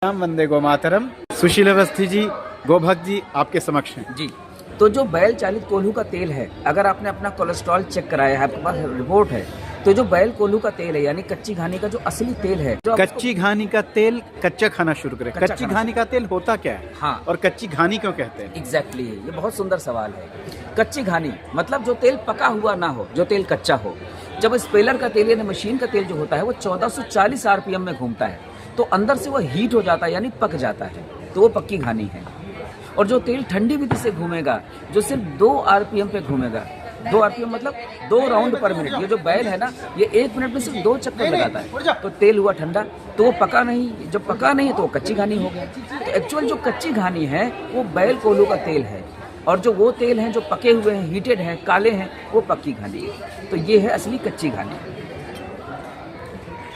राम वंदे गो मातरम। सुशील अवस्थी जी, गोभक्त जी आपके समक्ष हैं। जी। तो जो बैल चालित कोल्हू का तेल है, अगर आपने अपना कोलेस्ट्रॉल चेक कराया है, आपके पास रिपोर्ट है, तो जो बैल कोल्हू का तेल है यानी कच्ची घानी का जो असली तेल है, जो कच्ची घानी का तेल कच्चा खाना शुरू करें। कच्चा कच्ची खाना घानी का तेल होता क्या है? हाँ। और कच्ची घानी क्यों कहते हैं? एग्जैक्टली ये बहुत सुंदर सवाल है। कच्ची घानी मतलब जो तेल पका हुआ ना हो, जो तेल कच्चा हो। जब स्पेलर का तेल यानी मशीन का तेल जो होता है वो 1440 आरपीएम में घूमता है, तो अंदर से वो हीट हो जाता है यानी पक जाता है, तो वो पक्की घानी है। और जो तेल ठंडी विधि से घूमेगा, जो सिर्फ 2 आरपीएम पे घूमेगा, 2 आरपीएम मतलब 2 राउंड पर मिनट, ये जो बैल है ना, ये 1 मिनट में सिर्फ 2 चक्कर लगाता है, तो तेल हुआ ठंडा, तो वो पका नहीं। जब पका नहीं तो वो कच्ची घानी हो गया। तो एक्चुअल जो कच्ची घानी है वो बैल कोल्हू का तेल है, और जो वो तेल हैं जो पके हुए हैं, हीटेड हैं, काले हैं, वो पक्की घानी है। तो ये है असली कच्ची घानी।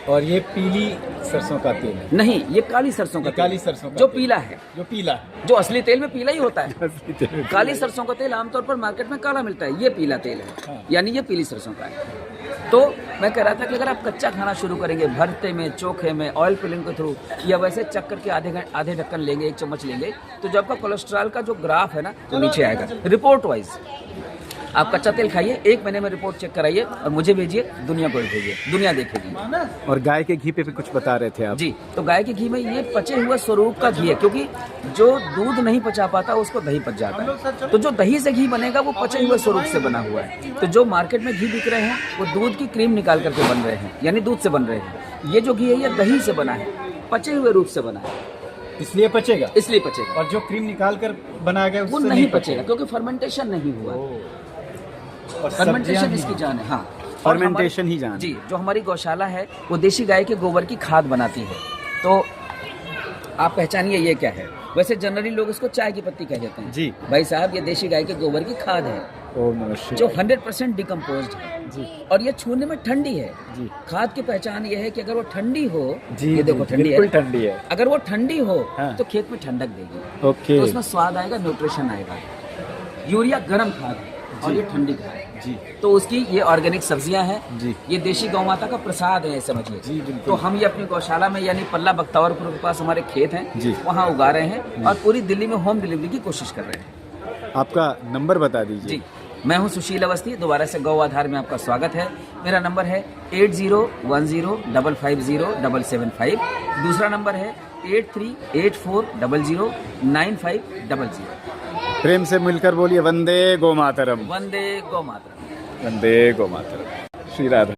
और ये पीली सरसों का तेल है? नहीं, ये काली सरसों का काली तेल, सरसों का जो तेल। पीला है, जो पीला है, जो असली तेल में पीला ही होता है। असली तेल। काली सरसों का तेल आमतौर पर मार्केट में काला मिलता है, ये पीला तेल है। हाँ। यानी ये पीली सरसों का है। तो मैं कह रहा था कि अगर आप कच्चा खाना शुरू करेंगे, भरते में, चोखे में, ऑयल फिलिंग के थ्रू, या वैसे चक करके आधे ढक्कन लेंगे, 1 चम्मच लेंगे, तो जो आपका कोलेस्ट्रॉल का जो ग्राफ है ना, तो नीचे आएगा रिपोर्ट वाइज। आप कच्चा तेल खाइए, 1 महीने में रिपोर्ट चेक कराइए और मुझे भेजिए, दुनिया को भेजिए, दुनिया देखेगी। और गाय के घी पे भी कुछ बता रहे थे आप? जी। तो गाय के घी में ये पचे हुए स्वरूप का घी है, क्योंकि जो दूध नहीं पचा पाता उसको दही पच जाता है। तो जो दही से घी बनेगा वो पचे हुए स्वरूप से बना हुआ है। तो जो मार्केट में घी बिक रहे हैं वो दूध की क्रीम निकाल करके बन रहे हैं, यानी दूध से बन रहे हैं। ये जो घी है ये दही से बना है, पचे हुए रूप से बना है, इसलिए पचेगा। इसलिए पचेगा। और जो क्रीम निकाल कर बनाया गया वो उससे नहीं पचेगा, क्योंकि फर्मेंटेशन नहीं हुआ। और फर्मेंटेशन इसकी जान है। हाँ, और फर्मेंटेशन ही जान। जी। जो हमारी गौशाला है वो देशी गाय के गोबर की खाद बनाती है। तो आप पहचानिए ये क्या है। वैसे जनरली लोग इसको चाय की पत्ती कह देते हैं। जी। भाई साहब, ये देशी गाय के गोबर की खाद है, ओम नमः शिवाय। जो 100% डिकम्पोज्ड है। जी। और ये छूने में ठंडी है। जी। खाद की पहचान ये है कि अगर वो ठंडी हो, जी, ये देखो ठंडी बिल्कुल है, ठंडी है। अगर वो ठंडी हो हाँ। तो खेत में ठंडक देगी, ओके। तो उसमें स्वाद आएगा, न्यूट्रिशन आएगा। यूरिया गर्म खाद है और ये ठंडी खाद है। जी। तो उसकी ये ऑर्गेनिक सब्जियां हैं। जी। ये देशी गौ माता का प्रसाद है, समझिए। जी, बिल्कुल। तो हम ये अपनी गौशाला में यानी पल्ला बख्तावरपुर के पास हमारे खेत हैं, जी। वहाँ उगा रहे हैं और पूरी दिल्ली में होम डिलीवरी की कोशिश कर रहे हैं। आपका नंबर बता दीजिए। जी। मैं हूँ सुशील अवस्थी, दोबारा से गौ आधार में आपका स्वागत है। मेरा नंबर है 8010550775। दूसरा नंबर है 8384009500। प्रेम से मिलकर बोलिए वंदे गो मातरम। वंदे गौ मातरम। वंदे गो मातरम। श्री राधा।